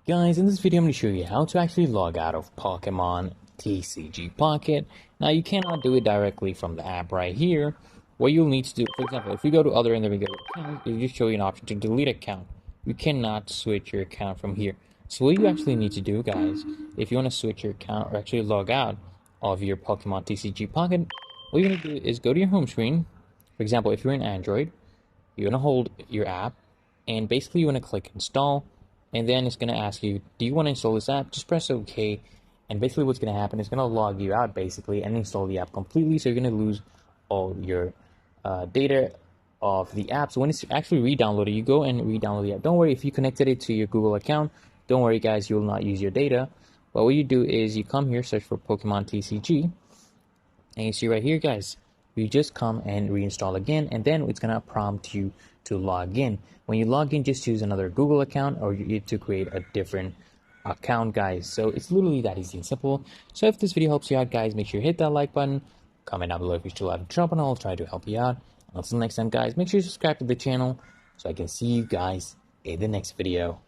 Guys, in this video I'm going to show you how to actually log out of Pokemon TCG Pocket. Now you cannot do it directly from the app right here. What you'll need to do, for example, if we go to other and then we go to account, it'll just show you an option to delete account. You cannot switch your account from here. So what you actually need to do, guys, if you want to switch your account or actually log out of your Pokemon TCG Pocket, what you're going to do is go to your home screen. For example, if you're in Android, you're going to hold your app and basically you want to click install. And then it's going to ask you, do you want to install this app? Just press OK. And basically what's going to happen is going to log you out basically and install the app completely. So you're going to lose all your data of the app. So when it's actually re-downloaded, you go and re-download the app. Don't worry, if you connected it to your Google account, don't worry guys, you will not use your data. But what you do is you come here, search for Pokemon TCG. And you see right here guys, you just come and reinstall again, and then it's going to prompt you to log in. When you log in, just use another Google account or you need to create a different account, guys. So it's literally that easy and simple. So if this video helps you out, guys, make sure you hit that like button, comment down below if you still haven't trouble, and I'll try to help you out. Until next time, guys, make sure you subscribe to the channel so I can see you guys in the next video.